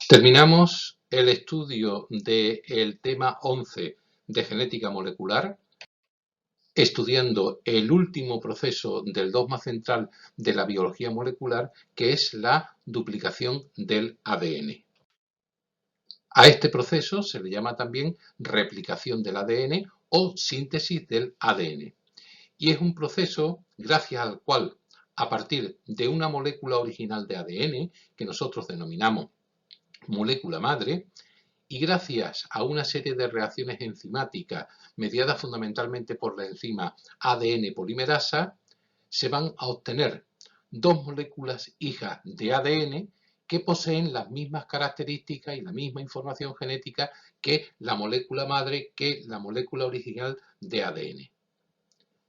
Terminamos el estudio del tema 11 de genética molecular, estudiando el último proceso del dogma central de la biología molecular, que es la duplicación del ADN. A este proceso se le llama también replicación del ADN o síntesis del ADN. Y es un proceso gracias al cual, a partir de una molécula original de ADN, que nosotros denominamos molécula madre, y gracias a una serie de reacciones enzimáticas mediadas fundamentalmente por la enzima ADN polimerasa, se van a obtener dos moléculas hijas de ADN que poseen las mismas características y la misma información genética que la molécula madre, que la molécula original de ADN.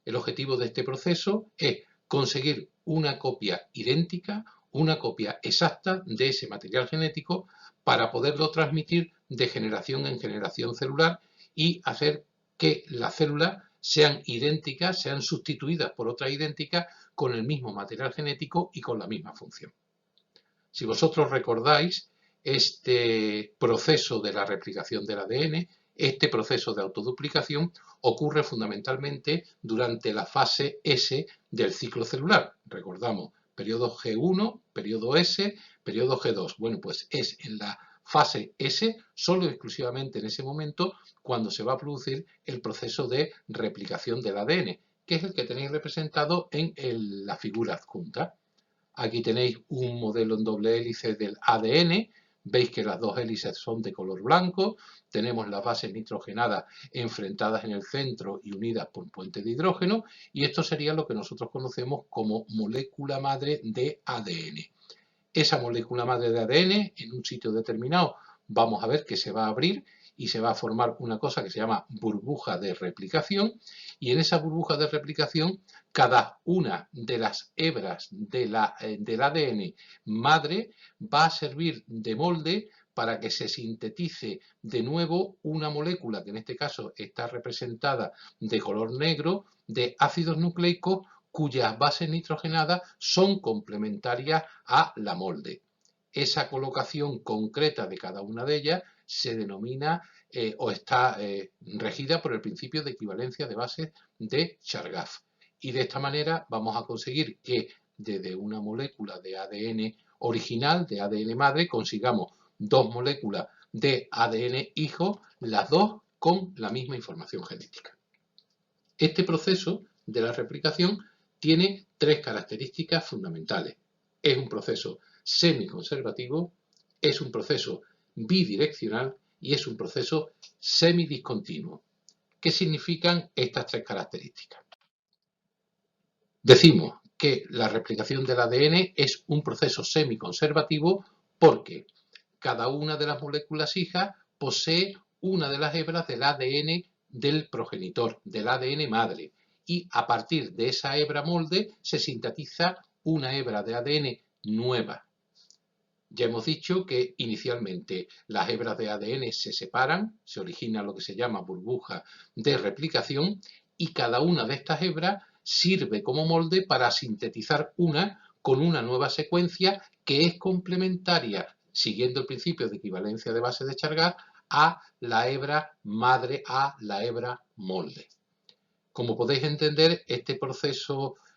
El objetivo de este proceso es conseguir una copia idéntica, una copia exacta de ese material genético para poderlo transmitir de generación en generación celular y hacer que las células sean idénticas, sean sustituidas por otras idénticas con el mismo material genético y con la misma función. Si vosotros recordáis este proceso de la replicación del ADN, este proceso de autoduplicación ocurre fundamentalmente durante la fase S del ciclo celular. Recordamos, periodo G1, periodo S, periodo G2. Bueno, pues es en la fase S, solo y exclusivamente en ese momento, cuando se va a producir el proceso de replicación del ADN, que es el que tenéis representado en la figura adjunta. Aquí tenéis un modelo en doble hélice del ADN. Veis que las dos hélices son de color blanco. Tenemos las bases nitrogenadas enfrentadas en el centro y unidas por un puente de hidrógeno. Y esto sería lo que nosotros conocemos como molécula madre de ADN. Esa molécula madre de ADN, en un sitio determinado, vamos a ver que se va a abrir y se va a formar una cosa que se llama burbuja de replicación, y en esa burbuja de replicación cada una de las hebras del ADN madre va a servir de molde para que se sintetice de nuevo una molécula que en este caso está representada de color negro de ácidos nucleicos cuyas bases nitrogenadas son complementarias a la molde. Esa colocación concreta de cada una de ellas se denomina o está regida por el principio de equivalencia de bases de Chargaff. Y de esta manera vamos a conseguir que desde una molécula de ADN original, de ADN madre, consigamos dos moléculas de ADN hijo, las dos con la misma información genética. Este proceso de la replicación tiene tres características fundamentales. Es un proceso semiconservativo, es un proceso bidireccional y es un proceso semidiscontinuo. ¿Qué significan estas tres características? Decimos que la replicación del ADN es un proceso semiconservativo porque cada una de las moléculas hijas posee una de las hebras del ADN del progenitor, del ADN madre, y a partir de esa hebra molde se sintetiza una hebra de ADN nueva. Ya hemos dicho que inicialmente las hebras de ADN se separan, se origina lo que se llama burbuja de replicación y cada una de estas hebras sirve como molde para sintetizar una con una nueva secuencia que es complementaria, siguiendo el principio de equivalencia de base de Chargaff, a la hebra madre, a la hebra molde. Como podéis entender,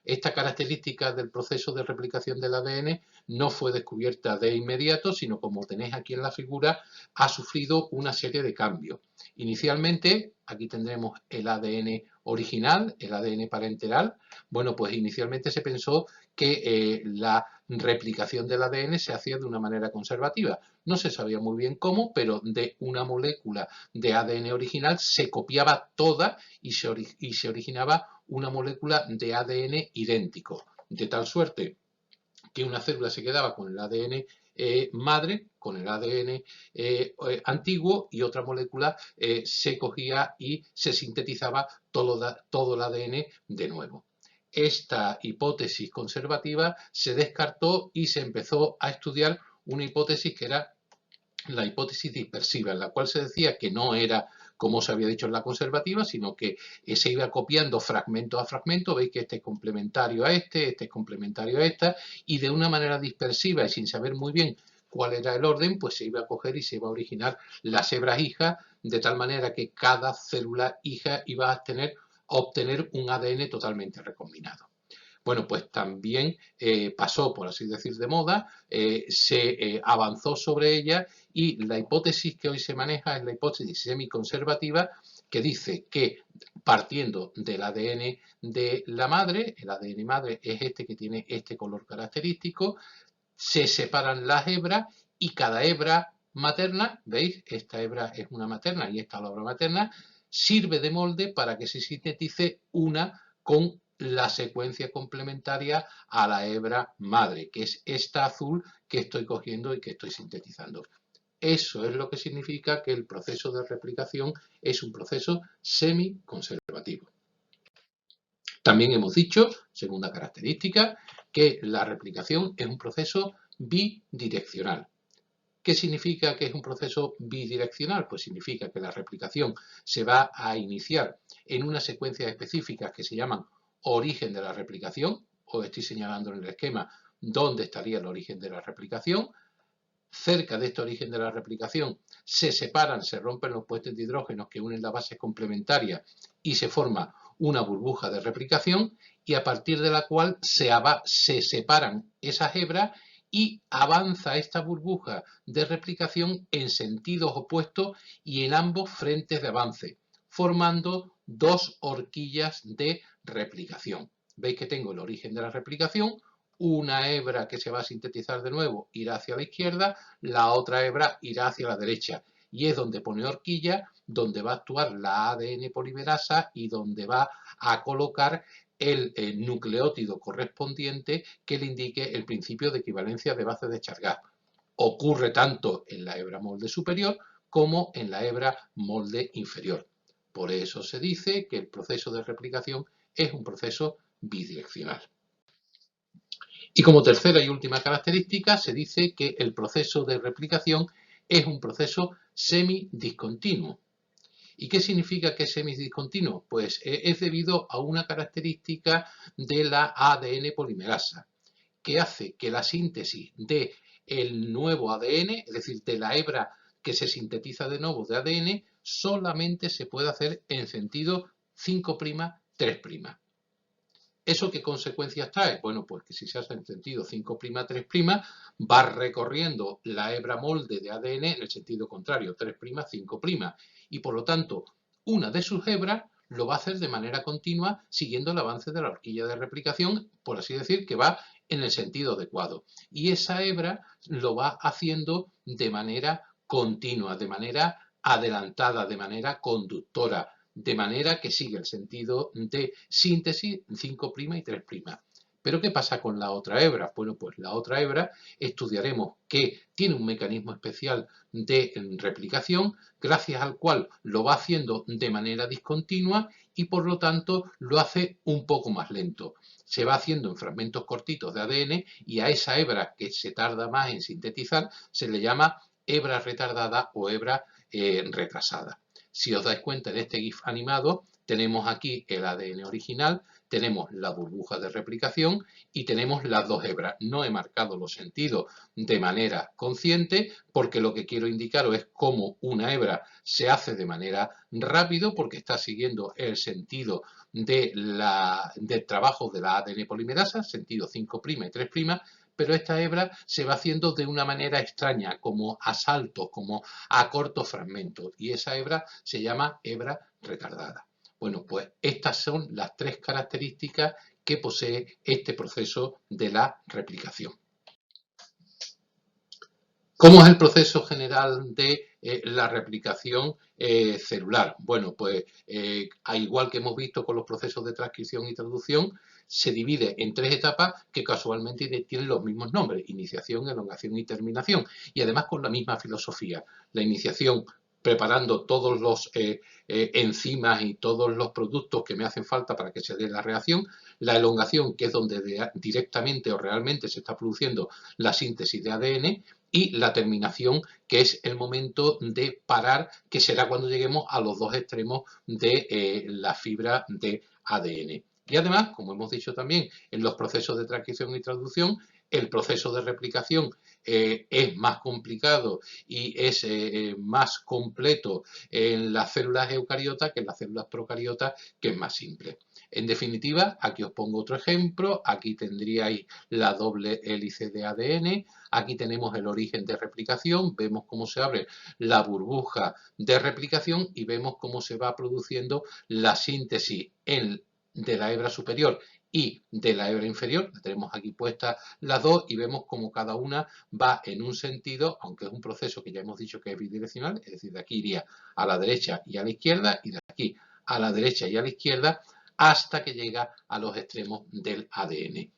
esta característica del proceso de replicación del ADN no fue descubierta de inmediato, sino como tenéis aquí en la figura, ha sufrido una serie de cambios. Inicialmente, aquí tendremos el ADN original, el ADN parenteral. Bueno, pues inicialmente se pensó que la replicación del ADN se hacía de una manera conservativa. No se sabía muy bien cómo, pero de una molécula de ADN original se copiaba toda y se originaba una molécula de ADN idéntico, de tal suerte que una célula se quedaba con el ADN madre, con el ADN antiguo, y otra molécula se cogía y se sintetizaba todo el ADN de nuevo. Esta hipótesis conservativa se descartó y se empezó a estudiar una hipótesis que era la hipótesis dispersiva, en la cual se decía que no era como se había dicho en la conservativa, sino que se iba copiando fragmento a fragmento. Veis que este es complementario a este es complementario a esta, y de una manera dispersiva y sin saber muy bien cuál era el orden, pues se iba a coger y se iba a originar las hebras hijas, de tal manera que cada célula hija iba a obtener un ADN totalmente recombinado. Bueno, pues también pasó, por así decir, de moda, se avanzó sobre ella y la hipótesis que hoy se maneja es la hipótesis semiconservativa, que dice que partiendo del ADN de la madre, el ADN madre es este que tiene este color característico, se separan las hebras y cada hebra materna, ¿veis? Esta hebra es una materna y esta la hebra materna, sirve de molde para que se sintetice una con la secuencia complementaria a la hebra madre, que es esta azul que estoy cogiendo y que estoy sintetizando. Eso es lo que significa que el proceso de replicación es un proceso semiconservativo. También hemos dicho, segunda característica, que la replicación es un proceso bidireccional. ¿Qué significa que es un proceso bidireccional? Pues significa que la replicación se va a iniciar en unas secuencias específicas que se llaman origen de la replicación. Os estoy señalando en el esquema dónde estaría el origen de la replicación. Cerca de este origen de la replicación se separan, se rompen los puentes de hidrógenos que unen las bases complementarias y se forma una burbuja de replicación, y a partir de la cual se separan esas hebras y avanza esta burbuja de replicación en sentidos opuestos y en ambos frentes de avance, formando dos horquillas de replicación. Veis que tengo el origen de la replicación, una hebra que se va a sintetizar de nuevo irá hacia la izquierda, la otra hebra irá hacia la derecha. Y es donde pone horquilla, donde va a actuar la ADN polimerasa y donde va a colocar el nucleótido correspondiente que le indique el principio de equivalencia de base de Chargaff. Ocurre tanto en la hebra molde superior como en la hebra molde inferior. Por eso se dice que el proceso de replicación es un proceso bidireccional. Y como tercera y última característica, se dice que el proceso de replicación es un proceso semidiscontinuo. ¿Y qué significa que es semidiscontinuo? Pues es debido a una característica de la ADN polimerasa, que hace que la síntesis del nuevo ADN, es decir, de la hebra que se sintetiza de nuevo de ADN, solamente se puede hacer en sentido 5', 3'. ¿Eso qué consecuencias trae? Bueno, pues que si se hace en sentido 5', 3', va recorriendo la hebra molde de ADN en el sentido contrario, 3', 5', y por lo tanto una de sus hebras lo va a hacer de manera continua siguiendo el avance de la horquilla de replicación, por así decir, que va en el sentido adecuado. Y esa hebra lo va haciendo de manera continua, de manera adelantada, de manera conductora, de manera que sigue el sentido de síntesis 5' y 3'. ¿Pero qué pasa con la otra hebra? Bueno, pues la otra hebra estudiaremos que tiene un mecanismo especial de replicación, gracias al cual lo va haciendo de manera discontinua y por lo tanto lo hace un poco más lento. Se va haciendo en fragmentos cortitos de ADN y a esa hebra que se tarda más en sintetizar se le llama hebra retardada o hebra retrasada. Si os dais cuenta en este GIF animado, tenemos aquí el ADN original, tenemos la burbuja de replicación y tenemos las dos hebras. No he marcado los sentidos de manera consciente porque lo que quiero indicaros es cómo una hebra se hace de manera rápido porque está siguiendo el sentido del trabajo de la ADN polimerasa, sentido 5' y 3', pero esta hebra se va haciendo de una manera extraña, como a saltos, como a cortos fragmentos, y esa hebra se llama hebra retardada. Bueno, pues estas son las tres características que posee este proceso de la replicación. ¿Cómo es el proceso general de la replicación celular? Bueno, pues al igual que hemos visto con los procesos de transcripción y traducción, se divide en tres etapas que casualmente tienen los mismos nombres: iniciación, elongación y terminación, y además con la misma filosofía. La iniciación, preparando todos los enzimas y todos los productos que me hacen falta para que se dé la reacción. La elongación, que es donde directamente o realmente se está produciendo la síntesis de ADN, y la terminación, que es el momento de parar, que será cuando lleguemos a los dos extremos de la fibra de ADN. Y además, como hemos dicho también en los procesos de transcripción y traducción, el proceso de replicación es más complicado y es más completo en las células eucariotas que en las células procariotas, que es más simple. En definitiva, aquí os pongo otro ejemplo. Aquí tendríais la doble hélice de ADN. Aquí tenemos el origen de replicación. Vemos cómo se abre la burbuja de replicación y vemos cómo se va produciendo la síntesis de la hebra superior y de la hebra inferior. La tenemos aquí puestas las dos y vemos cómo cada una va en un sentido, aunque es un proceso que ya hemos dicho que es bidireccional, es decir, de aquí iría a la derecha y a la izquierda y de aquí a la derecha y a la izquierda hasta que llega a los extremos del ADN.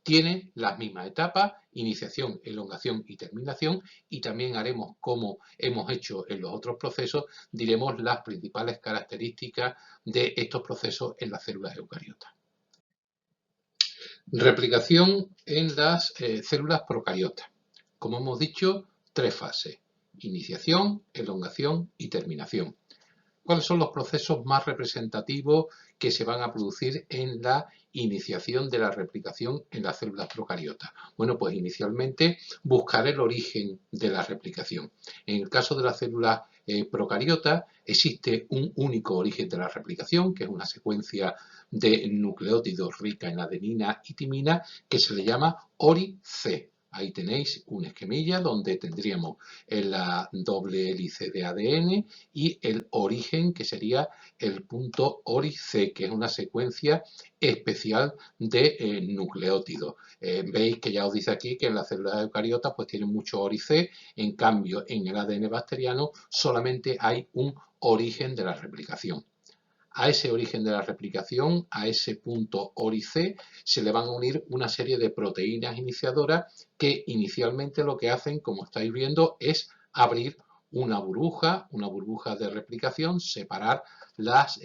Tiene las mismas etapas, iniciación, elongación y terminación, y también haremos, como hemos hecho en los otros procesos, diremos las principales características de estos procesos en las células eucariotas. Replicación en las células procariotas. Como hemos dicho, tres fases: iniciación, elongación y terminación. ¿Cuáles son los procesos más representativos que se van a producir en la iniciación de la replicación en las células procariotas? Bueno, pues inicialmente buscar el origen de la replicación. En el caso de las células procariotas existe un único origen de la replicación, que es una secuencia de nucleótidos rica en adenina y timina, que se le llama ORI-C. Ahí tenéis una esquemilla donde tendríamos la doble hélice de ADN y el origen, que sería el punto ORI-C, que es una secuencia especial de nucleótidos. Veis que ya os dice aquí que en las células eucariotas pues tienen mucho ORI-C, en cambio en el ADN bacteriano solamente hay un origen de la replicación. A ese origen de la replicación, a ese punto ORI-C, se le van a unir una serie de proteínas iniciadoras que inicialmente lo que hacen, como estáis viendo, es abrir una burbuja de replicación, separar las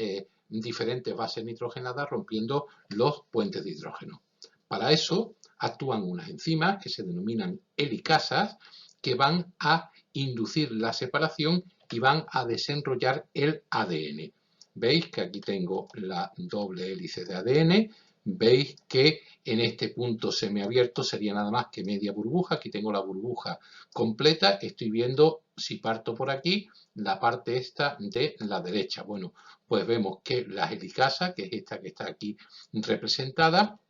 diferentes bases nitrogenadas rompiendo los puentes de hidrógeno. Para eso actúan unas enzimas que se denominan helicasas, que van a inducir la separación y van a desenrollar el ADN. Veis que aquí tengo la doble hélice de ADN. Veis que en este punto semiabierto sería nada más que media burbuja. Aquí tengo la burbuja completa. Estoy viendo, si parto por aquí, la parte esta de la derecha. Bueno, pues vemos que la helicasa, que es esta que está aquí representada,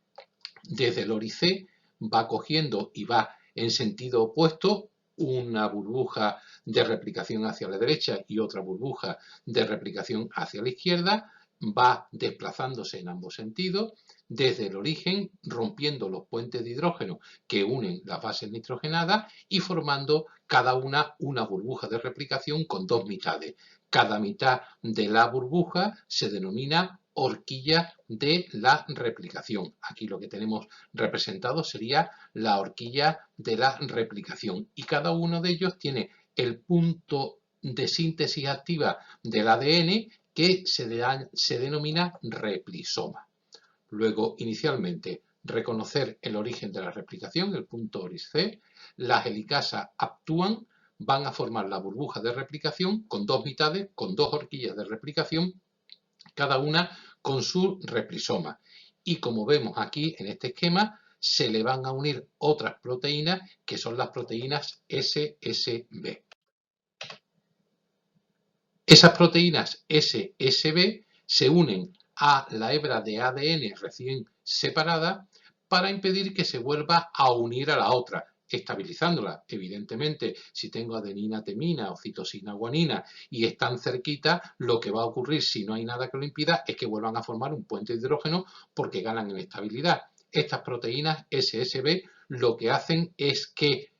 desde el ORI-C va cogiendo y va en sentido opuesto una burbuja de replicación hacia la derecha y otra burbuja de replicación hacia la izquierda, va desplazándose en ambos sentidos, desde el origen rompiendo los puentes de hidrógeno que unen las bases nitrogenadas y formando cada una burbuja de replicación con dos mitades. Cada mitad de la burbuja se denomina horquilla de la replicación. Aquí lo que tenemos representado sería la horquilla de la replicación y cada uno de ellos tiene el punto de síntesis activa del ADN que se denomina replisoma. Luego, inicialmente, reconocer el origen de la replicación, el punto ORI-C. Las helicasas actúan, van a formar la burbuja de replicación con dos mitades, con dos horquillas de replicación, cada una con su replisoma. Y como vemos aquí en este esquema, se le van a unir otras proteínas que son las proteínas SSB. Esas proteínas SSB se unen a la hebra de ADN recién separada para impedir que se vuelva a unir a la otra, estabilizándola. Evidentemente, si tengo adenina, timina o citosina, guanina y están cerquita, lo que va a ocurrir si no hay nada que lo impida es que vuelvan a formar un puente de hidrógeno porque ganan en estabilidad. Estas proteínas SSB lo que hacen es que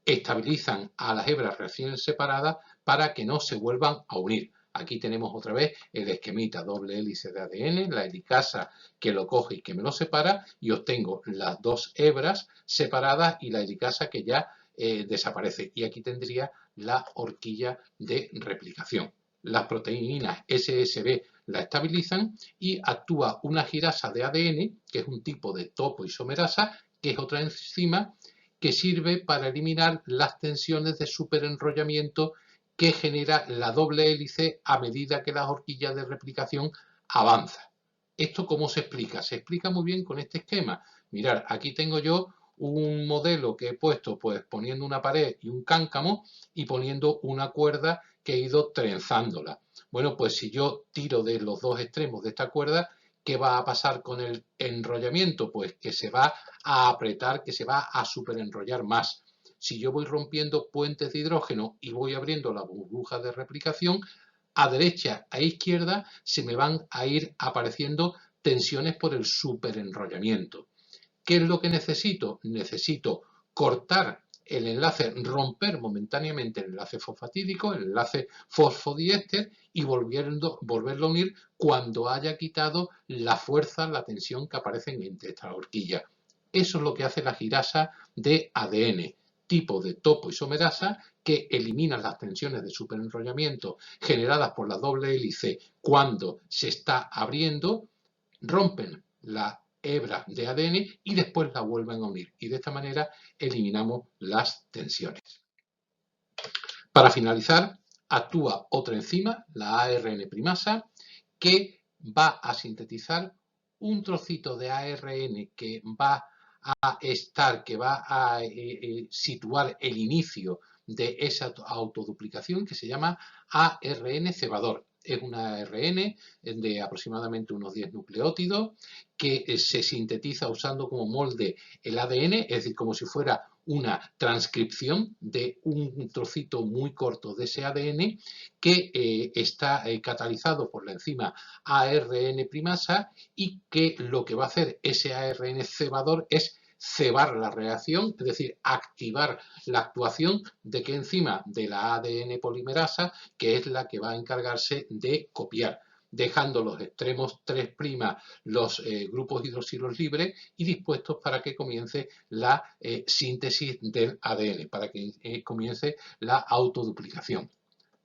estabilizan a las hebras recién separadas para que no se vuelvan a unir. Aquí tenemos otra vez el esquemita doble hélice de ADN, la helicasa que lo coge y que me lo separa y obtengo las dos hebras separadas y la helicasa que ya desaparece. Y aquí tendría la horquilla de replicación. Las proteínas SSB la estabilizan y actúa una girasa de ADN, que es un tipo de topoisomerasa, que es otra enzima que sirve para eliminar las tensiones de superenrollamiento que genera la doble hélice a medida que las horquillas de replicación avanzan. ¿Esto cómo se explica? Se explica muy bien con este esquema. Mirad, aquí tengo yo un modelo que he puesto pues poniendo una pared y un cáncamo y poniendo una cuerda que he ido trenzándola. Bueno, pues si yo tiro de los dos extremos de esta cuerda, ¿qué va a pasar con el enrollamiento? Pues que se va a apretar, que se va a superenrollar más. Si yo voy rompiendo puentes de hidrógeno y voy abriendo las burbujas de replicación, a derecha e izquierda se me van a ir apareciendo tensiones por el superenrollamiento. ¿Qué es lo que necesito? Necesito cortar el enlace, romper momentáneamente el enlace fosfatídico, el enlace fosfodiéster y volverlo a unir cuando haya quitado la fuerza, la tensión que aparecen entre estas horquillas. Eso es lo que hace la girasa de ADN, tipo de topoisomerasa, que elimina las tensiones de superenrollamiento generadas por la doble hélice cuando se está abriendo, rompen la hebra de ADN y después la vuelven a unir. Y de esta manera eliminamos las tensiones. Para finalizar, actúa otra enzima, la ARN primasa, que va a sintetizar un trocito de ARN que va a situar el inicio de esa autoduplicación, que se llama ARN cebador. Es una ARN de aproximadamente unos 10 nucleótidos que se sintetiza usando como molde el ADN, es decir, como si fuera una transcripción de un trocito muy corto de ese ADN que está catalizado por la enzima ARN primasa y que lo que va a hacer ese ARN cebador es cebar la reacción, es decir, activar la actuación de qué enzima, de la ADN polimerasa, que es la que va a encargarse de copiar, dejando los extremos 3' los grupos hidroxilos libres y dispuestos para que comience la síntesis del ADN, para que comience la autoduplicación.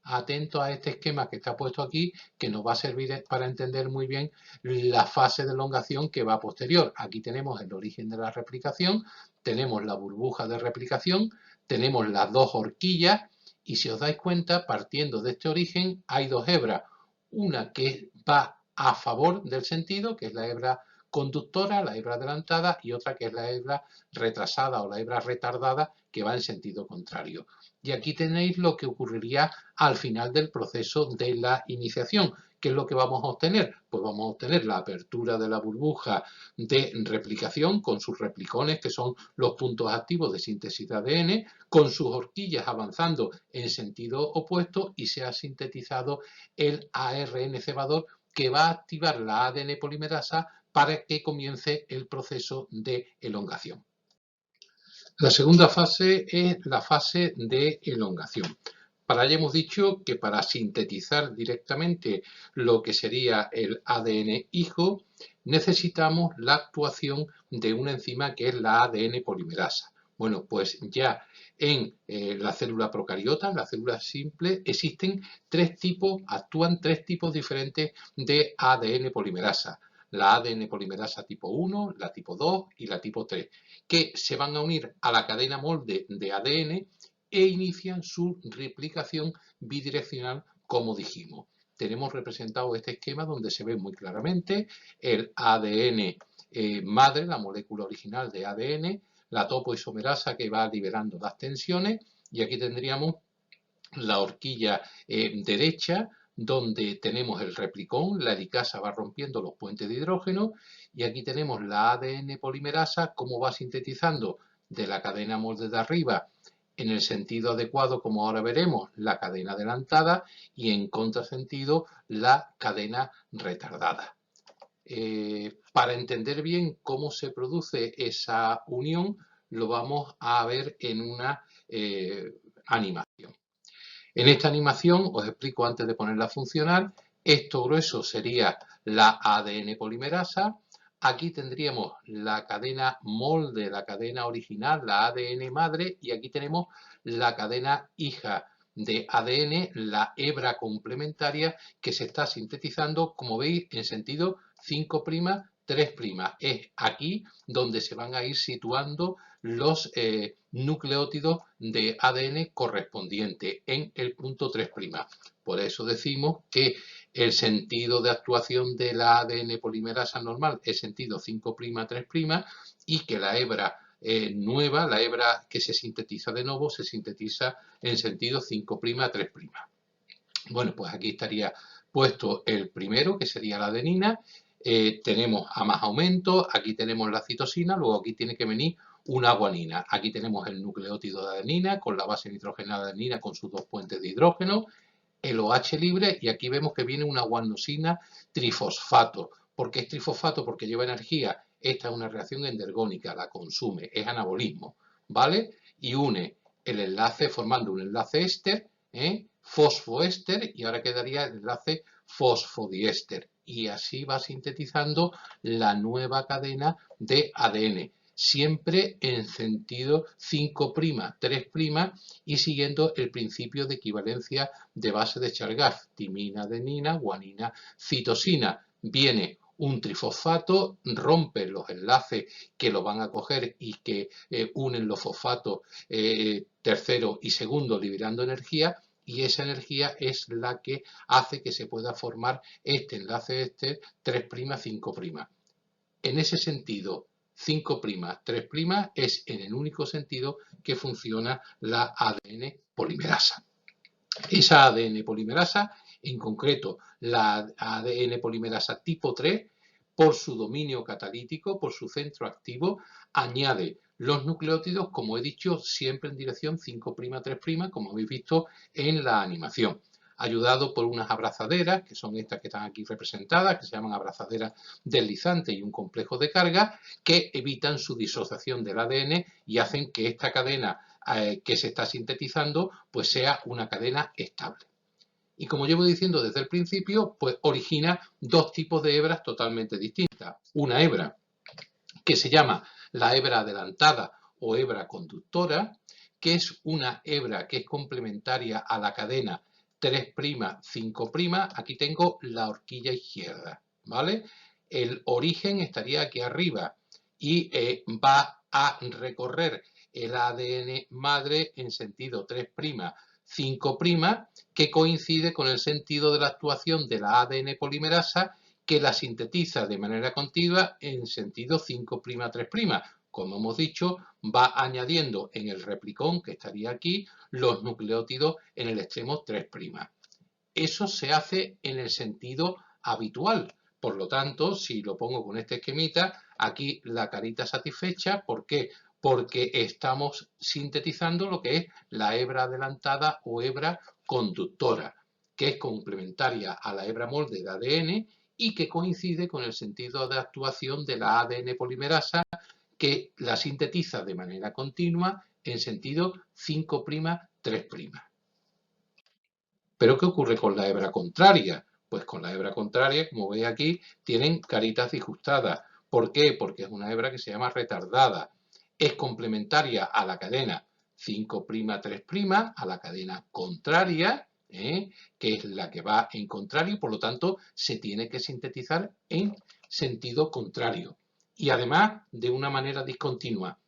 Atento a este esquema que está puesto aquí, que nos va a servir para entender muy bien la fase de elongación que va posterior. Aquí tenemos el origen de la replicación, tenemos la burbuja de replicación, tenemos las dos horquillas y si os dais cuenta, partiendo de este origen, hay dos hebras. Una que va a favor del sentido, que es la hebra conductora, la hebra adelantada, y otra que es la hebra retrasada o la hebra retardada, que va en sentido contrario. Y aquí tenéis lo que ocurriría al final del proceso de la iniciación. ¿Qué es lo que vamos a obtener? Pues vamos a obtener la apertura de la burbuja de replicación con sus replicones, que son los puntos activos de síntesis de ADN, con sus horquillas avanzando en sentido opuesto y se ha sintetizado el ARN cebador que va a activar la ADN polimerasa para que comience el proceso de elongación. La segunda fase es la fase de elongación. Para ello hemos dicho que para sintetizar directamente lo que sería el ADN hijo, necesitamos la actuación de una enzima que es la ADN polimerasa. Bueno, pues ya en la célula procariota, en la célula simple, actúan tres tipos diferentes de ADN polimerasa. La ADN polimerasa tipo 1, la tipo 2 y la tipo 3, que se van a unir a la cadena molde de ADN e inician su replicación bidireccional, como dijimos. Tenemos representado este esquema donde se ve muy claramente el ADN madre, la molécula original de ADN, la topoisomerasa que va liberando las tensiones, y aquí tendríamos la horquilla derecha, donde tenemos el replicón, la helicasa va rompiendo los puentes de hidrógeno, y aquí tenemos la ADN polimerasa, cómo va sintetizando de la cadena molde de arriba en el sentido adecuado, como ahora veremos, la cadena adelantada, y en contrasentido la cadena retardada. Para entender bien cómo se produce esa unión, lo vamos a ver en una animación. En esta animación, os explico antes de ponerla a funcionar, esto grueso sería la ADN polimerasa, aquí tendríamos la cadena molde, la cadena original, la ADN madre, y aquí tenemos la cadena hija de ADN, la hebra complementaria que se está sintetizando, como veis, en sentido 5', 3'. Es aquí donde se van a ir situando los nucleótidos de ADN correspondientes en el punto 3'. Por eso decimos que el sentido de actuación de la ADN polimerasa normal es sentido 5', 3', y que la hebra nueva, la hebra que se sintetiza de nuevo, se sintetiza en sentido 5' a 3'. Bueno, pues aquí estaría puesto el primero, que sería la adenina. Tenemos a más aumento, aquí tenemos la citosina, luego aquí tiene que venir una guanina. Aquí tenemos el nucleótido de adenina con la base nitrogenada de adenina con sus dos puentes de hidrógeno, el OH libre, y aquí vemos que viene una guanosina trifosfato. ¿Por qué es trifosfato? Porque lleva energía. Esta es una reacción endergónica, la consume, es anabolismo, ¿vale? Y une el enlace formando un enlace éster, fosfoéster, y ahora quedaría el enlace fosfodiéster. Y así va sintetizando la nueva cadena de ADN, siempre en sentido 5', 3' y siguiendo el principio de equivalencia de base de Chargaff, timina, adenina, guanina, citosina. Viene un trifosfato, rompe los enlaces que lo van a coger y que unen los fosfatos tercero y segundo liberando energía, y esa energía es la que hace que se pueda formar este enlace 3', 5'. En ese sentido, 5', 3' es en el único sentido que funciona la ADN polimerasa. Esa ADN polimerasa, en concreto la ADN polimerasa tipo 3, por su dominio catalítico, por su centro activo, añade los nucleótidos, como he dicho, siempre en dirección 5', 3', como habéis visto en la animación, ayudado por unas abrazaderas, que son estas que están aquí representadas, que se llaman abrazaderas deslizantes y un complejo de carga, que evitan su disociación del ADN y hacen que esta cadena que se está sintetizando pues sea una cadena estable. Y como llevo diciendo desde el principio, pues origina dos tipos de hebras totalmente distintas. Una hebra que se llama la hebra adelantada o hebra conductora, que es una hebra que es complementaria a la cadena 3', 5'. Aquí tengo la horquilla izquierda, ¿vale? El origen estaría aquí arriba y va a recorrer el ADN madre en sentido 3', 5', que coincide con el sentido de la actuación de la ADN polimerasa, que la sintetiza de manera continua en sentido 5', 3'. Como hemos dicho, va añadiendo en el replicón, que estaría aquí, los nucleótidos en el extremo 3'. Eso se hace en el sentido habitual. Por lo tanto, si lo pongo con este esquemita, aquí la carita satisfecha. ¿Por qué? Porque estamos sintetizando lo que es la hebra adelantada o hebra conductora, que es complementaria a la hebra molde de ADN y que coincide con el sentido de actuación de la ADN polimerasa, que la sintetiza de manera continua en sentido 5', 3'. ¿Pero qué ocurre con la hebra contraria? Pues con la hebra contraria, como veis aquí, tienen caritas disjustadas. ¿Por qué? Porque es una hebra que se llama retardada. Es complementaria a la cadena 5', 3', a la cadena contraria, que es la que va en contrario, y por lo tanto se tiene que sintetizar en sentido contrario. Y además de una manera discontinua,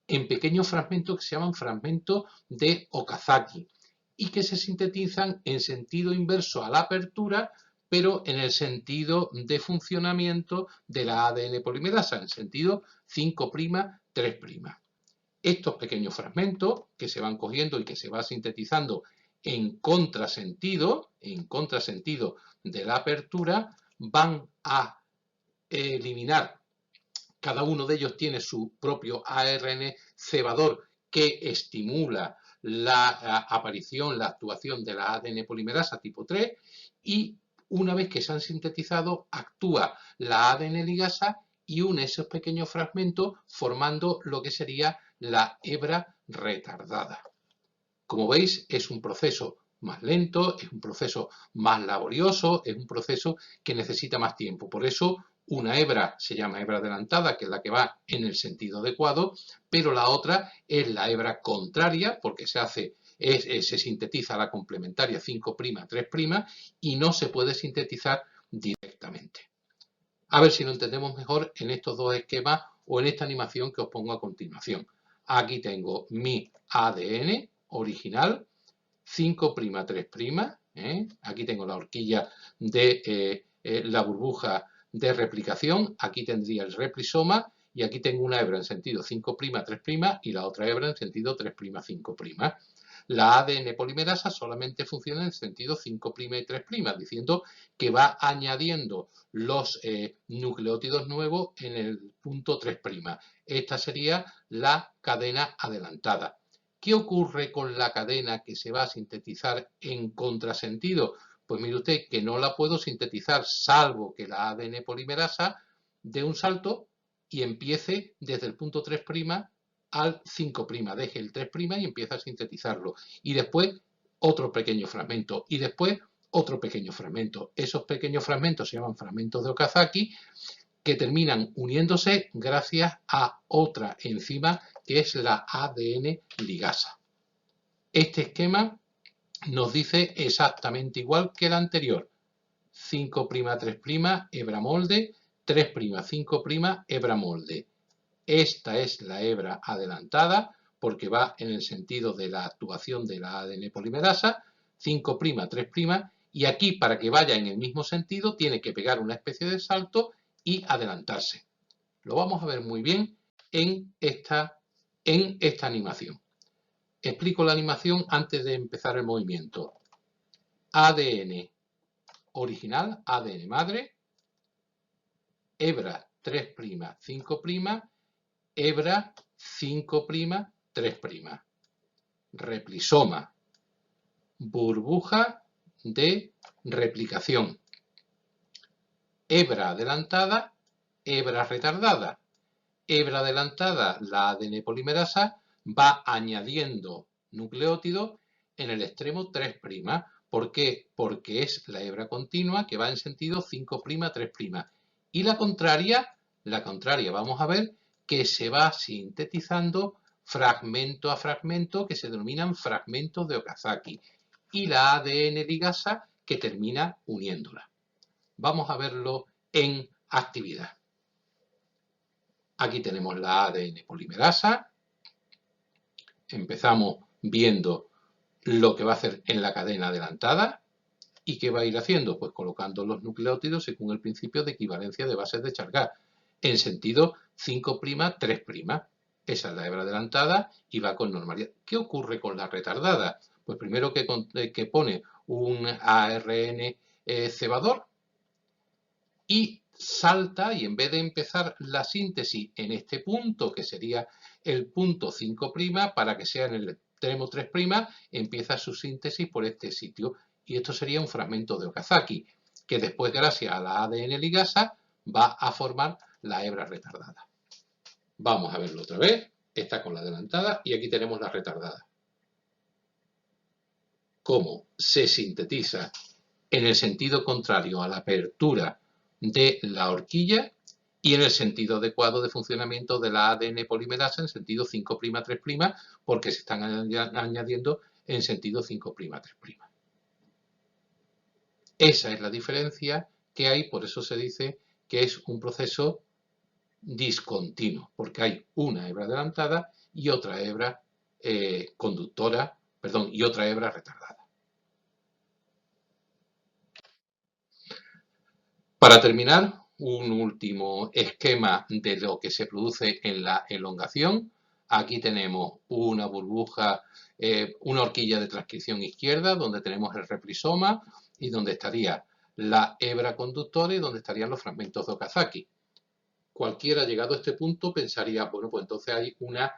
en pequeños fragmentos que se llaman fragmentos de Okazaki, y que se sintetizan en sentido inverso a la apertura, pero en el sentido de funcionamiento de la ADN polimerasa, en sentido 5', 3'. Estos pequeños fragmentos que se van cogiendo y que se va sintetizando en contrasentido de la apertura, van a eliminar, cada uno de ellos tiene su propio ARN cebador que estimula la aparición, la actuación de la ADN polimerasa tipo 3, y una vez que se han sintetizado, actúa la ADN ligasa y une esos pequeños fragmentos formando lo que sería la hebra retardada. Como veis, es un proceso más lento, es un proceso más laborioso, es un proceso que necesita más tiempo. Por eso una hebra se llama hebra adelantada, que es la que va en el sentido adecuado, pero la otra es la hebra contraria, porque se sintetiza la complementaria 5', 3', y no se puede sintetizar directamente. A ver si lo entendemos mejor en estos dos esquemas o en esta animación que os pongo a continuación. Aquí tengo mi ADN original, 5', 3', aquí tengo la horquilla de la burbuja de replicación, aquí tendría el replisoma Y aquí tengo una hebra en sentido 5', 3' y la otra hebra en sentido 3', 5'. La ADN polimerasa solamente funciona en sentido 5' y 3', diciendo que va añadiendo los nucleótidos nuevos en el punto 3'. Esta sería la cadena adelantada. ¿Qué ocurre con la cadena que se va a sintetizar en contrasentido? Pues mire usted que no la puedo sintetizar salvo que la ADN polimerasa dé un salto y empiece desde el punto 3' al 5', deje el 3' y empieza a sintetizarlo. Y después otro pequeño fragmento y después otro pequeño fragmento. Esos pequeños fragmentos se llaman fragmentos de Okazaki, que terminan uniéndose gracias a otra enzima que es la ADN ligasa. Este esquema nos dice exactamente igual que el anterior. 5', 3', hebra molde, 3', 5', hebra molde. Esta es la hebra adelantada porque va en el sentido de la actuación de la ADN polimerasa, 5', 3', y aquí para que vaya en el mismo sentido tiene que pegar una especie de salto y adelantarse. Lo vamos a ver muy bien en esta animación. Explico la animación antes de empezar el movimiento. ADN original, ADN madre, hebra 3', 5', hebra 5', 3'. Replisoma, burbuja de replicación. Hebra adelantada, hebra retardada. Hebra adelantada, la ADN polimerasa va añadiendo nucleótidos en el extremo 3'. ¿Por qué? Porque es la hebra continua que va en sentido 5', 3'. Y la contraria, vamos a ver que se va sintetizando fragmento a fragmento, que se denominan fragmentos de Okazaki, y la ADN ligasa que termina uniéndola. Vamos a verlo en actividad. Aquí tenemos la ADN polimerasa. Empezamos viendo lo que va a hacer en la cadena adelantada. ¿Y qué va a ir haciendo? Pues colocando los nucleótidos según el principio de equivalencia de bases de Chargaff, en sentido 5', 3'. Esa es la hebra adelantada y va con normalidad. ¿Qué ocurre con la retardada? Pues primero que pone un ARN cebador y salta, y en vez de empezar la síntesis en este punto, que sería el punto 5', para que sea en el extremo 3', empieza su síntesis por este sitio. Y esto sería un fragmento de Okazaki, que después, gracias a la ADN ligasa, va a formar la hebra retardada. Vamos a verlo otra vez. Está con la adelantada y aquí tenemos la retardada. Cómo se sintetiza en el sentido contrario a la apertura de la horquilla y en el sentido adecuado de funcionamiento de la ADN polimerasa en sentido 5', 3', porque se están añadiendo en sentido 5', 3'. Esa es la diferencia que hay, por eso se dice que es un proceso discontinuo, porque hay una hebra adelantada y otra hebra y otra hebra retardada. Para terminar, un último esquema de lo que se produce en la elongación. Aquí tenemos una burbuja, una horquilla de transcripción izquierda, donde tenemos el replisoma y donde estaría la hebra conductora y donde estarían los fragmentos de Okazaki. Cualquiera llegado a este punto pensaría, bueno, pues entonces hay una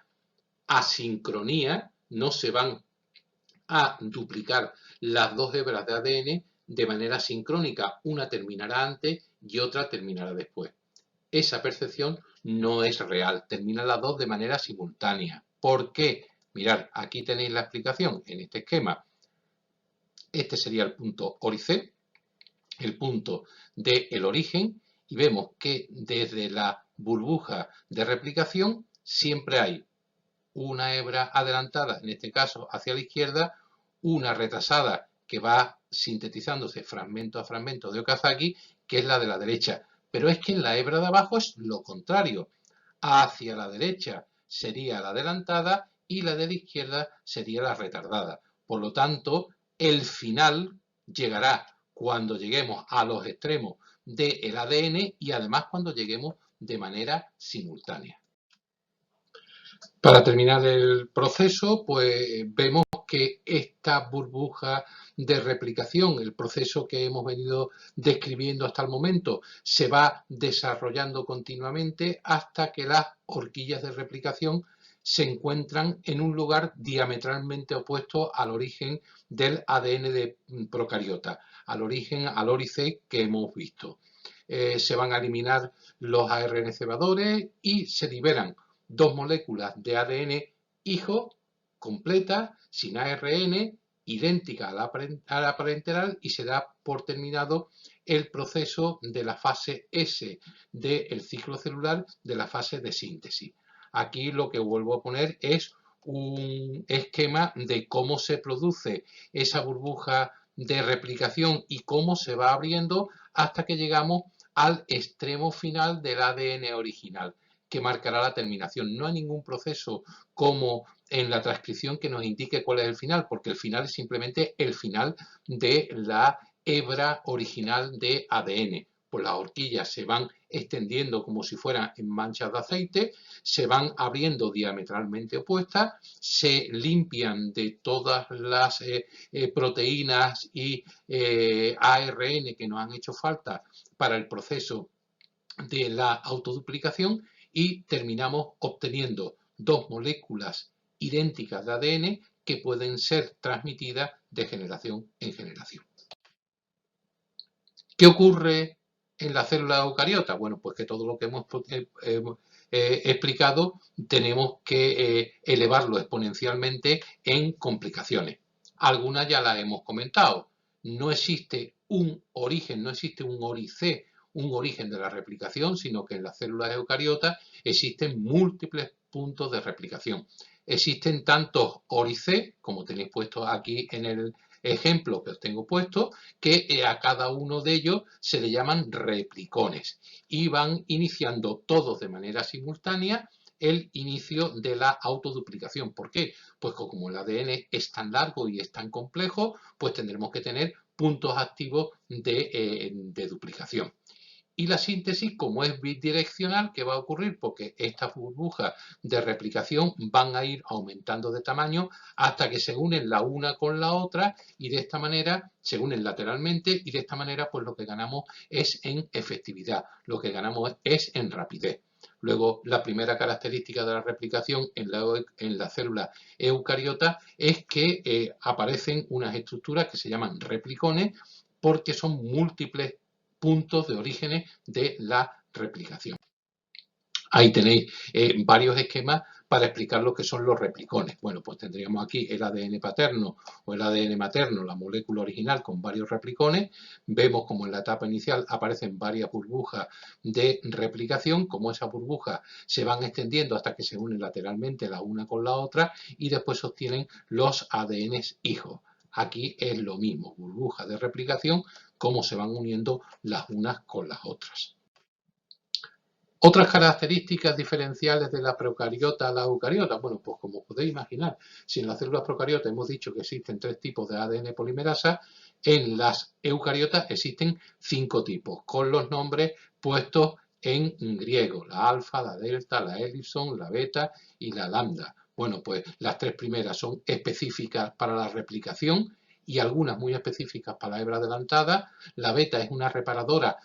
asincronía, no se van a duplicar las dos hebras de ADN de manera sincrónica, una terminará antes y otra terminará después. Esa percepción no es real, terminan las dos de manera simultánea. ¿Por qué? Mirad, aquí tenéis la explicación en este esquema. Este sería el punto ORIC, el punto del origen, y vemos que desde la burbuja de replicación siempre hay una hebra adelantada, en este caso hacia la izquierda, una retrasada que va sintetizándose fragmento a fragmento de Okazaki, que es la de la derecha. Pero es que en la hebra de abajo es lo contrario. Hacia la derecha sería la adelantada y la de la izquierda sería la retardada. Por lo tanto, el final llegará cuando lleguemos a los extremos del ADN y además cuando lleguemos de manera simultánea. Para terminar el proceso, pues vemos que esta burbuja de replicación, el proceso que hemos venido describiendo hasta el momento, se va desarrollando continuamente hasta que las horquillas de replicación se encuentran en un lugar diametralmente opuesto al origen del ADN de procariota, al origen, al órice que hemos visto. Se van a eliminar los ARN cebadores y se liberan dos moléculas de ADN hijo completas, sin ARN, idénticas a la parenteral, y se da por terminado el proceso de la fase S del ciclo celular, de la fase de síntesis. Aquí lo que vuelvo a poner es un esquema de cómo se produce esa burbuja de replicación y cómo se va abriendo hasta que llegamos al extremo final del ADN original, que marcará la terminación. No hay ningún proceso como en la transcripción que nos indique cuál es el final, porque el final es simplemente el final de la hebra original de ADN. Pues las horquillas se van extendiendo como si fueran en manchas de aceite, se van abriendo diametralmente opuestas, se limpian de todas las proteínas y ARN que nos han hecho falta para el proceso de la autoduplicación y terminamos obteniendo dos moléculas idénticas de ADN que pueden ser transmitidas de generación en generación. ¿Qué ocurre en la célula eucariota? Bueno, pues que todo lo que hemos explicado tenemos que elevarlo exponencialmente en complicaciones. Algunas ya las hemos comentado. No existe un origen, no existe un ORIC, un origen de la replicación, sino que en las células eucariotas existen múltiples puntos de replicación. Existen tantos ORIC, como tenéis puesto aquí en el ejemplo que os tengo puesto, que a cada uno de ellos se le llaman replicones y van iniciando todos de manera simultánea el inicio de la autoduplicación. ¿Por qué? Pues como el ADN es tan largo y es tan complejo, pues tendremos que tener puntos activos de duplicación. Y la síntesis, como es bidireccional, ¿qué va a ocurrir? Porque estas burbujas de replicación van a ir aumentando de tamaño hasta que se unen la una con la otra y de esta manera se unen lateralmente y de esta manera pues lo que ganamos es en efectividad, lo que ganamos es en rapidez. Luego, la primera característica de la replicación en la célula eucariota es que aparecen unas estructuras que se llaman replicones porque son múltiples puntos de orígenes de la replicación. Ahí tenéis varios esquemas para explicar lo que son los replicones. Bueno, pues tendríamos aquí el ADN paterno o el ADN materno, la molécula original con varios replicones. Vemos como en la etapa inicial aparecen varias burbujas de replicación, como esas burbujas se van extendiendo hasta que se unen lateralmente la una con la otra y después se obtienen los ADNs hijos. Aquí es lo mismo, burbujas de replicación, cómo se van uniendo las unas con las otras. Otras características diferenciales de la procariota a la eucariota, bueno, pues como podéis imaginar, si en las células procariotas hemos dicho que existen 3 tipos de ADN polimerasa, en las eucariotas existen 5 tipos, con los nombres puestos en griego, la alfa, la delta, la elipson, la beta y la lambda. Bueno, pues las 3 primeras son específicas para la replicación y algunas muy específicas para la hebra adelantada. La beta es una reparadora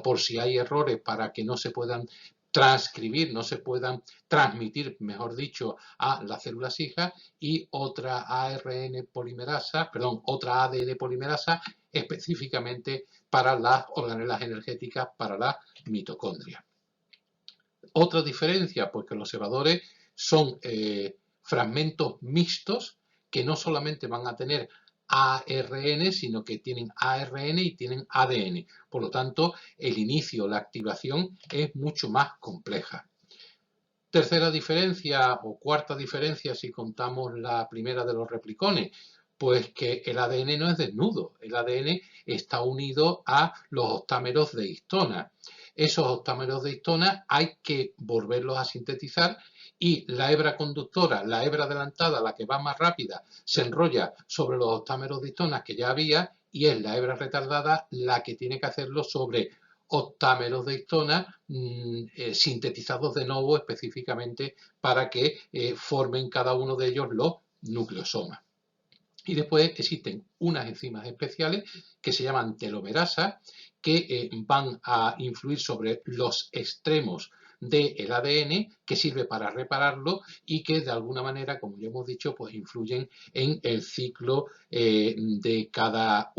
por si hay errores, para que no se puedan transcribir, no se puedan transmitir, mejor dicho, a las células hijas, y otra ADN polimerasa específicamente para las organelas energéticas, para la mitocondria. Otra diferencia, pues que los cebadores son fragmentos mixtos que no solamente van a tener ARN, sino que tienen ARN y tienen ADN. Por lo tanto, el inicio, la activación es mucho más compleja. Tercera diferencia o cuarta diferencia, si contamos la primera de los replicones, pues que el ADN no es desnudo. El ADN está unido a los octámeros de histona. Esos octámeros de histona hay que volverlos a sintetizar y la hebra conductora, la hebra adelantada, la que va más rápida, se enrolla sobre los octámeros de histona que ya había y es la hebra retardada la que tiene que hacerlo sobre octámeros de histona sintetizados de nuevo específicamente para que formen cada uno de ellos los nucleosomas. Y después existen unas enzimas especiales que se llaman telomerasas, que van a influir sobre los extremos del ADN, que sirve para repararlo y que de alguna manera, como ya hemos dicho, pues influyen en el ciclo de cada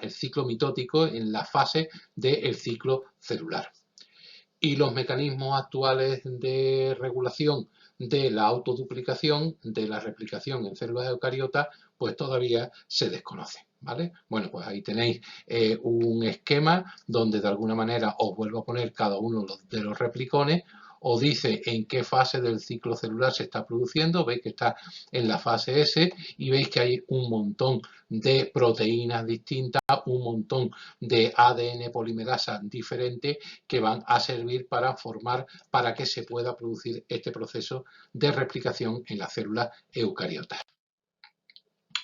el ciclo mitótico, en la fase del ciclo celular. Y los mecanismos actuales de regulación de la autoduplicación, de la replicación en células eucariotas, pues todavía se desconocen, ¿vale? Bueno, pues ahí tenéis un esquema donde de alguna manera os vuelvo a poner cada uno de los replicones, os dice en qué fase del ciclo celular se está produciendo, veis que está en la fase S y veis que hay un montón de proteínas distintas, un montón de ADN polimerasa diferentes que van a servir para que se pueda producir este proceso de replicación en las células eucariotas.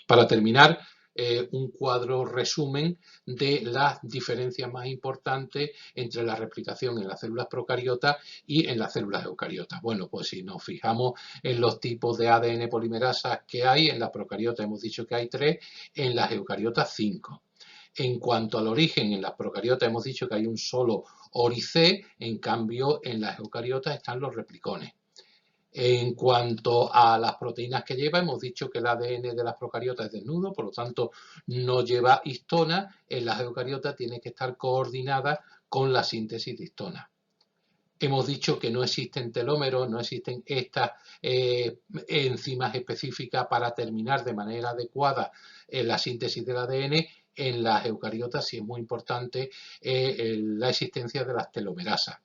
Para terminar, un cuadro resumen de las diferencias más importantes entre la replicación en las células procariotas y en las células eucariotas. Bueno, pues si nos fijamos en los tipos de ADN polimerasas que hay, en las procariotas hemos dicho que hay 3, en las eucariotas 5. En cuanto al origen, en las procariotas hemos dicho que hay un solo ORIC, en cambio en las eucariotas están los replicones. En cuanto a las proteínas que lleva, hemos dicho que el ADN de las procariotas es desnudo, por lo tanto no lleva histona. En las eucariotas tiene que estar coordinada con la síntesis de histona. Hemos dicho que no existen telómeros, no existen estas enzimas específicas para terminar de manera adecuada la síntesis del ADN. En las eucariotas sí es muy importante la existencia de las telomerasas.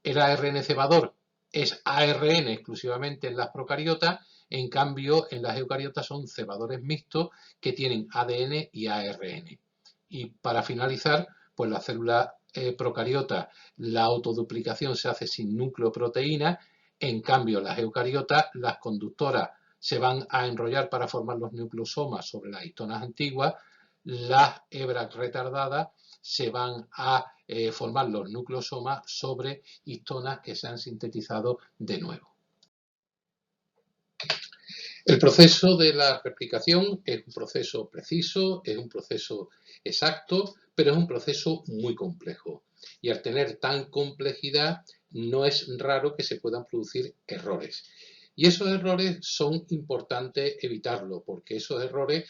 El ARN cebador es ARN exclusivamente en las procariotas, en cambio en las eucariotas son cebadores mixtos que tienen ADN y ARN. Y para finalizar, pues la célula procariota, la autoduplicación se hace sin nucleoproteína, en cambio las eucariotas, las conductoras se van a enrollar para formar los nucleosomas sobre las histonas antiguas, las hebras retardadas se van a formar los nucleosomas sobre histonas que se han sintetizado de nuevo. El proceso de la replicación es un proceso preciso, es un proceso exacto, pero es un proceso muy complejo. Y al tener tan complejidad, no es raro que se puedan producir errores. Y esos errores son importantes evitarlo, porque esos errores,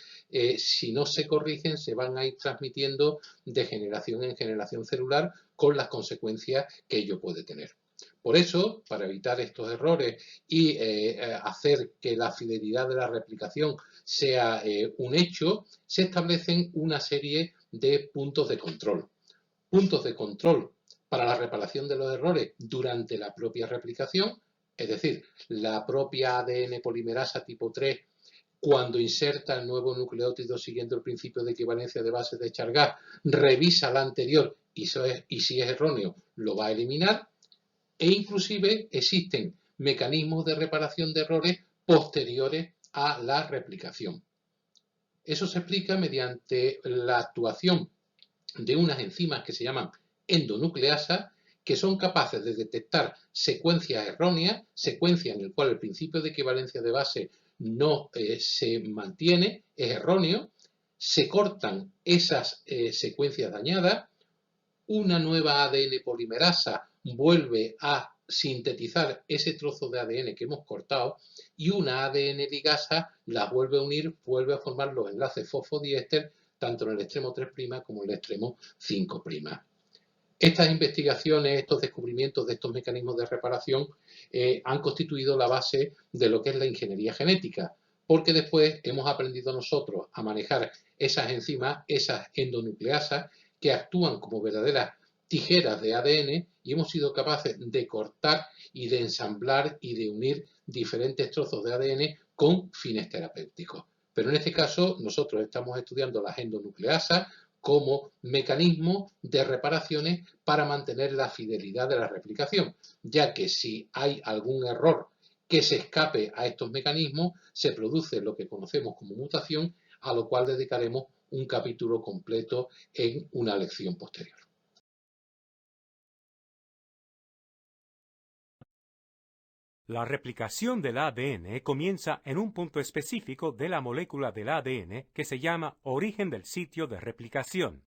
si no se corrigen, se van a ir transmitiendo de generación en generación celular con las consecuencias que ello puede tener. Por eso, para evitar estos errores y hacer que la fidelidad de la replicación sea un hecho, se establecen una serie de puntos de control. Puntos de control para la reparación de los errores durante la propia replicación, es decir, la propia ADN polimerasa tipo 3, cuando inserta el nuevo nucleótido siguiendo el principio de equivalencia de bases de Chargas, revisa la anterior y si es erróneo lo va a eliminar. E inclusive existen mecanismos de reparación de errores posteriores a la replicación. Eso se explica mediante la actuación de unas enzimas que se llaman endonucleasas, que son capaces de detectar secuencias erróneas, secuencias en las cuales el principio de equivalencia de base no se mantiene, es erróneo, se cortan esas secuencias dañadas, una nueva ADN polimerasa vuelve a sintetizar ese trozo de ADN que hemos cortado y una ADN ligasa las vuelve a unir, vuelve a formar los enlaces fosfodiéster tanto en el extremo 3' como en el extremo 5'. Estas investigaciones, estos descubrimientos de estos mecanismos de reparación han constituido la base de lo que es la ingeniería genética, porque después hemos aprendido nosotros a manejar esas enzimas, esas endonucleasas, que actúan como verdaderas tijeras de ADN y hemos sido capaces de cortar y de ensamblar y de unir diferentes trozos de ADN con fines terapéuticos. Pero en este caso nosotros estamos estudiando las endonucleasas como mecanismo de reparaciones para mantener la fidelidad de la replicación, ya que si hay algún error que se escape a estos mecanismos, se produce lo que conocemos como mutación, a lo cual dedicaremos un capítulo completo en una lección posterior. La replicación del ADN comienza en un punto específico de la molécula del ADN que se llama origen del sitio de replicación.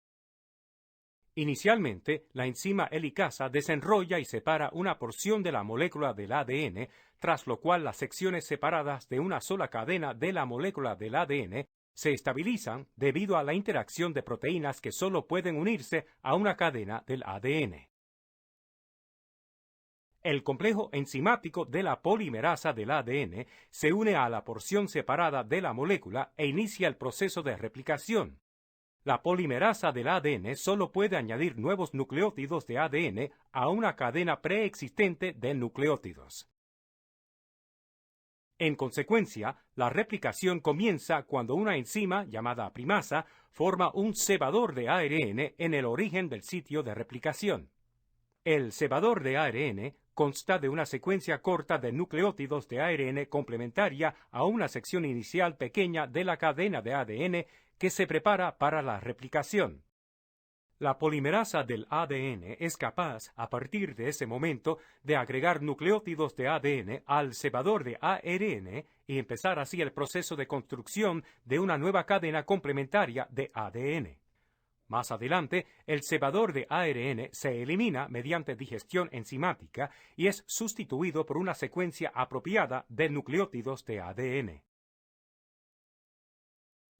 Inicialmente, la enzima helicasa desenrolla y separa una porción de la molécula del ADN, tras lo cual las secciones separadas de una sola cadena de la molécula del ADN se estabilizan debido a la interacción de proteínas que solo pueden unirse a una cadena del ADN. El complejo enzimático de la polimerasa del ADN se une a la porción separada de la molécula e inicia el proceso de replicación. La polimerasa del ADN solo puede añadir nuevos nucleótidos de ADN a una cadena preexistente de nucleótidos. En consecuencia, la replicación comienza cuando una enzima, llamada primasa, forma un cebador de ARN en el origen del sitio de replicación. El cebador de ARN consta de una secuencia corta de nucleótidos de ARN complementaria a una sección inicial pequeña de la cadena de ADN que se prepara para la replicación. La polimerasa del ADN es capaz, a partir de ese momento, de agregar nucleótidos de ADN al cebador de ARN y empezar así el proceso de construcción de una nueva cadena complementaria de ADN. Más adelante, el cebador de ARN se elimina mediante digestión enzimática y es sustituido por una secuencia apropiada de nucleótidos de ADN.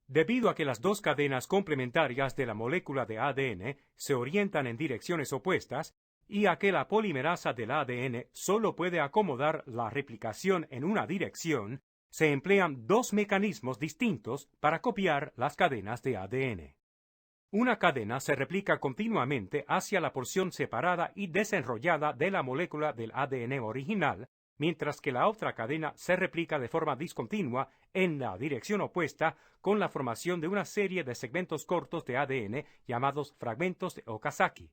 Debido a que las dos cadenas complementarias de la molécula de ADN se orientan en direcciones opuestas y a que la polimerasa del ADN solo puede acomodar la replicación en una dirección, se emplean dos mecanismos distintos para copiar las cadenas de ADN. Una cadena se replica continuamente hacia la porción separada y desenrollada de la molécula del ADN original, mientras que la otra cadena se replica de forma discontinua en la dirección opuesta con la formación de una serie de segmentos cortos de ADN llamados fragmentos de Okazaki.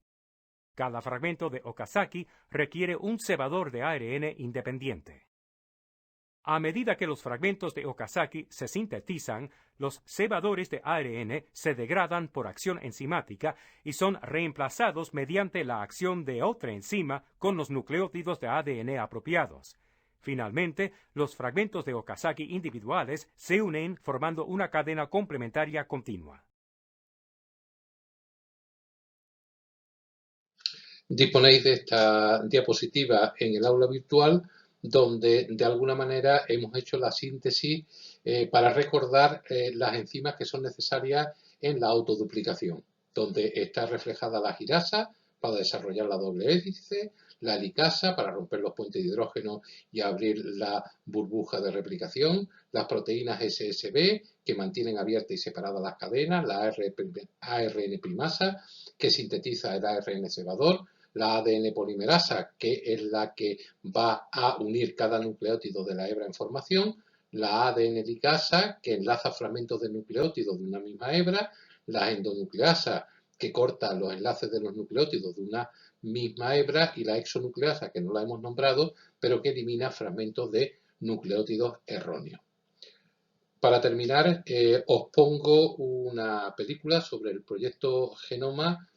Cada fragmento de Okazaki requiere un cebador de ARN independiente. A medida que los fragmentos de Okazaki se sintetizan, los cebadores de ARN se degradan por acción enzimática y son reemplazados mediante la acción de otra enzima con los nucleótidos de ADN apropiados. Finalmente, los fragmentos de Okazaki individuales se unen formando una cadena complementaria continua. Disponéis de esta diapositiva en el aula virtual, donde de alguna manera hemos hecho la síntesis para recordar las enzimas que son necesarias en la autoduplicación, donde está reflejada la girasa para desarrollar la doble hélice, la helicasa para romper los puentes de hidrógeno y abrir la burbuja de replicación, las proteínas SSB que mantienen abiertas y separadas las cadenas, la ARN primasa que sintetiza el ARN cebador, la ADN polimerasa, que es la que va a unir cada nucleótido de la hebra en formación, la ADN helicasa, que enlaza fragmentos de nucleótidos de una misma hebra, la endonucleasa, que corta los enlaces de los nucleótidos de una misma hebra, y la exonucleasa, que no la hemos nombrado, pero que elimina fragmentos de nucleótidos erróneos. Para terminar, os pongo una película sobre el proyecto Genoma,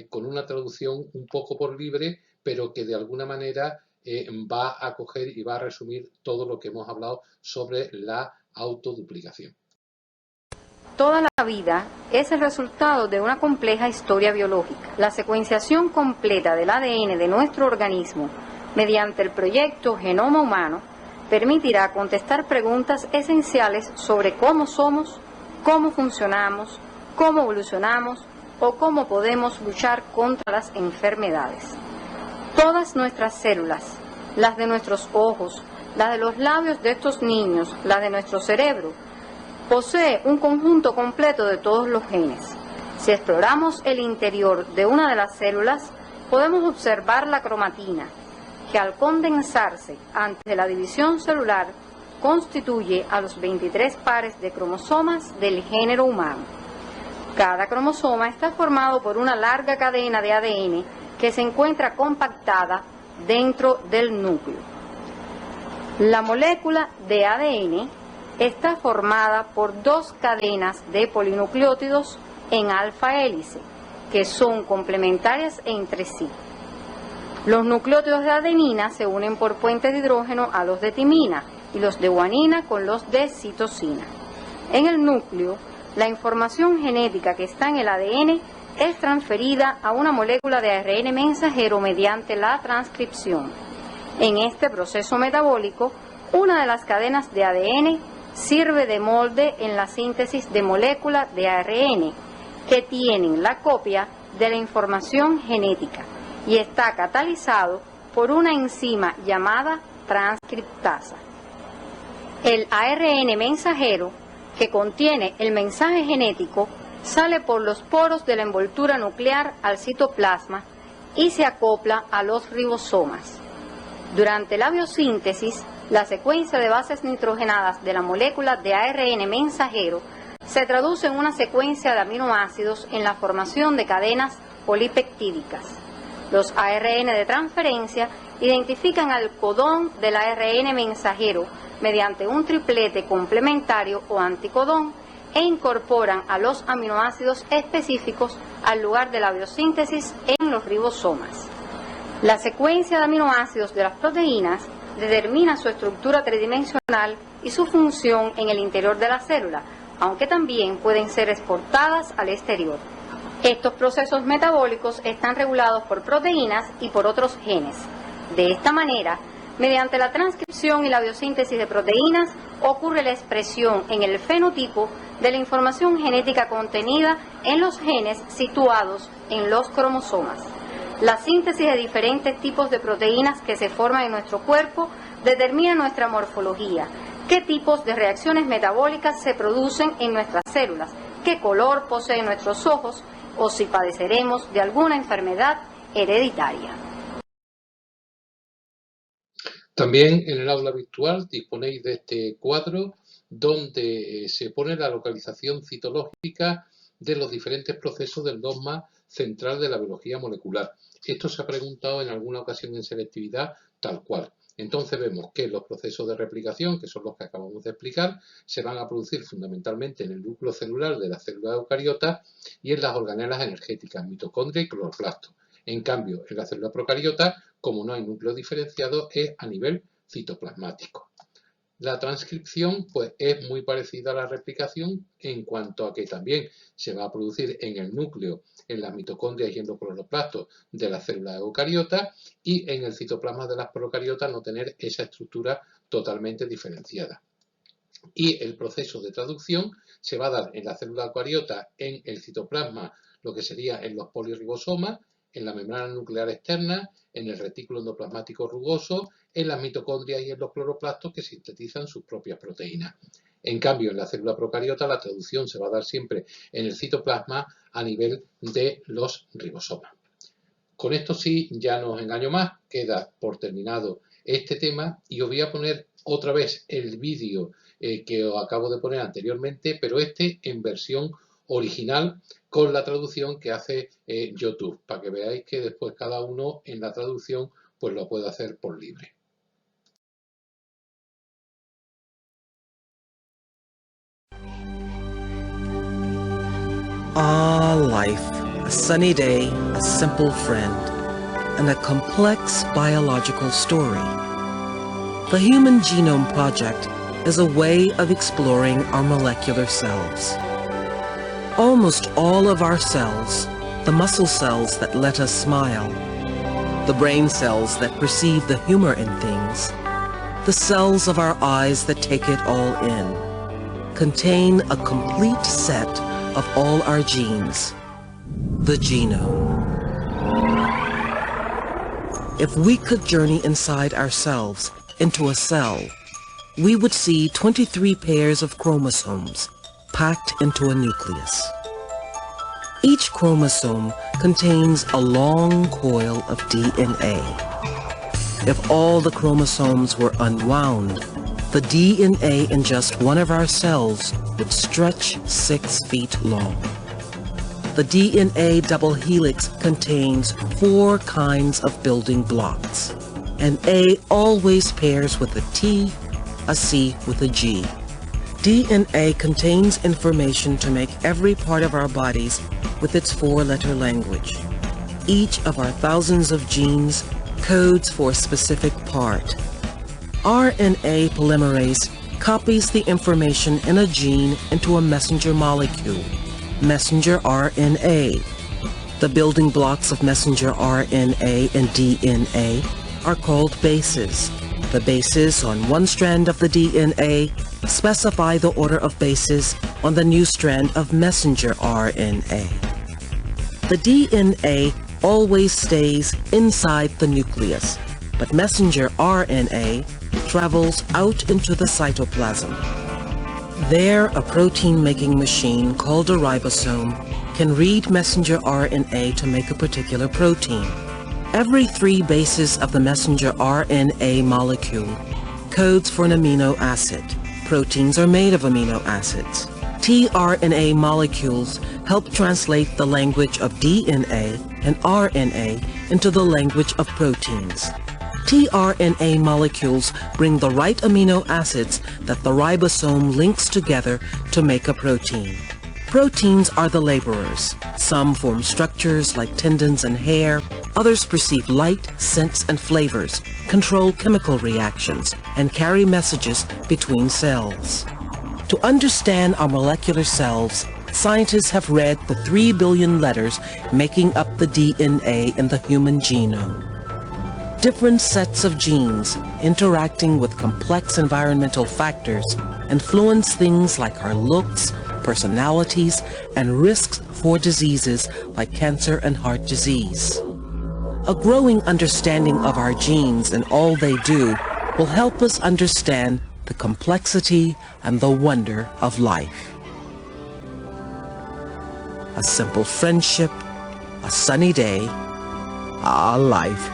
con una traducción un poco por libre, pero que de alguna manera va a coger y va a resumir todo lo que hemos hablado sobre la autoduplicación. Toda la vida es el resultado de una compleja historia biológica. La secuenciación completa del ADN de nuestro organismo mediante el proyecto Genoma Humano permitirá contestar preguntas esenciales sobre cómo somos, cómo funcionamos, cómo evolucionamos o cómo podemos luchar contra las enfermedades. Todas nuestras células, las de nuestros ojos, las de los labios de estos niños, las de nuestro cerebro, posee un conjunto completo de todos los genes. Si exploramos el interior de una de las células, podemos observar la cromatina, que al condensarse ante la división celular, constituye a los 23 pares de cromosomas del género humano. Cada cromosoma está formado por una larga cadena de ADN que se encuentra compactada dentro del núcleo. La molécula de ADN está formada por dos cadenas de polinucleótidos en alfa hélice, que son complementarias entre sí. Los nucleótidos de adenina se unen por puentes de hidrógeno a los de timina y los de guanina con los de citosina. En el núcleo, la información genética que está en el ADN es transferida a una molécula de ARN mensajero mediante la transcripción. En este proceso metabólico, una de las cadenas de ADN sirve de molde en la síntesis de moléculas de ARN que tienen la copia de la información genética y está catalizado por una enzima llamada transcriptasa. El ARN mensajero, que contiene el mensaje genético, sale por los poros de la envoltura nuclear al citoplasma y se acopla a los ribosomas. Durante la biosíntesis, la secuencia de bases nitrogenadas de la molécula de ARN mensajero se traduce en una secuencia de aminoácidos en la formación de cadenas polipeptídicas. Los ARN de transferencia identifican al codón del ARN mensajero mediante un triplete complementario o anticodón e incorporan a los aminoácidos específicos al lugar de la biosíntesis en los ribosomas. La secuencia de aminoácidos de las proteínas determina su estructura tridimensional y su función en el interior de la célula, aunque también pueden ser exportadas al exterior. Estos procesos metabólicos están regulados por proteínas y por otros genes. De esta manera, mediante la transcripción y la biosíntesis de proteínas, ocurre la expresión en el fenotipo de la información genética contenida en los genes situados en los cromosomas. La síntesis de diferentes tipos de proteínas que se forman en nuestro cuerpo determina nuestra morfología, qué tipos de reacciones metabólicas se producen en nuestras células, qué color poseen nuestros ojos o si padeceremos de alguna enfermedad hereditaria. También en el aula virtual disponéis de este cuadro donde se pone la localización citológica de los diferentes procesos del dogma central de la biología molecular. Esto se ha preguntado en alguna ocasión en selectividad tal cual. Entonces vemos que los procesos de replicación, que son los que acabamos de explicar, se van a producir fundamentalmente en el núcleo celular de la célula eucariota y en las organelas energéticas, mitocondria y cloroplasto. En cambio, en la célula procariota, como no hay núcleo diferenciado, es a nivel citoplasmático. La transcripción pues, es muy parecida a la replicación en cuanto a que también se va a producir en el núcleo, en las mitocondrias y en los cloroplastos de las células eucariotas y en el citoplasma de las procariotas no tener esa estructura totalmente diferenciada. Y el proceso de traducción se va a dar en la célula eucariota, en el citoplasma, lo que sería en los poliribosomas, en la membrana nuclear externa, en el retículo endoplasmático rugoso, en las mitocondrias y en los cloroplastos que sintetizan sus propias proteínas. En cambio, en la célula procariota la traducción se va a dar siempre en el citoplasma a nivel de los ribosomas. Con esto sí, ya no os engaño más, queda por terminado este tema y os voy a poner otra vez el vídeo que os acabo de poner anteriormente, pero este en versión original con la traducción que hace YouTube, para que veáis que después cada uno en la traducción pues lo puede hacer por libre. Ah, life, a sunny day, a simple friend, and a complex biological story. The Human Genome Project is a way of exploring our molecular selves. Almost all of our cells, the muscle cells that let us smile, the brain cells that perceive the humor in things, the cells of our eyes that take it all in, contain a complete set of all our genes, the genome. If we could journey inside ourselves, into a cell, we would see 23 pairs of chromosomes packed into a nucleus. Each chromosome contains a long coil of DNA. If all the chromosomes were unwound, the DNA in just one of our cells would stretch 6 feet long. The DNA double helix contains 4 kinds of building blocks. An A always pairs with a T, a C with a G. DNA contains information to make every part of our bodies with its 4-letter language. Each of our thousands of genes codes for a specific part. RNA polymerase copies the information in a gene into a messenger molecule, messenger RNA. The building blocks of messenger RNA and DNA are called bases. The bases on one strand of the DNA specify the order of bases on the new strand of messenger RNA. The DNA always stays inside the nucleus, but messenger RNA travels out into the cytoplasm. There, a protein-making machine called a ribosome can read messenger RNA to make a particular protein. Every 3 bases of the messenger RNA molecule codes for an amino acid. Proteins are made of amino acids. tRNA molecules help translate the language of DNA and RNA into the language of proteins. tRNA molecules bring the right amino acids that the ribosome links together to make a protein. Proteins are the laborers. Some form structures like tendons and hair. Others perceive light, scents, and flavors, control chemical reactions, and carry messages between cells. To understand our molecular selves, scientists have read the 3 billion letters making up the DNA in the human genome. Different sets of genes interacting with complex environmental factors influence things like our looks, personalities, and risks for diseases like cancer and heart disease. A growing understanding of our genes and all they do will help us understand the complexity and the wonder of life. A simple friendship, a sunny day, a life.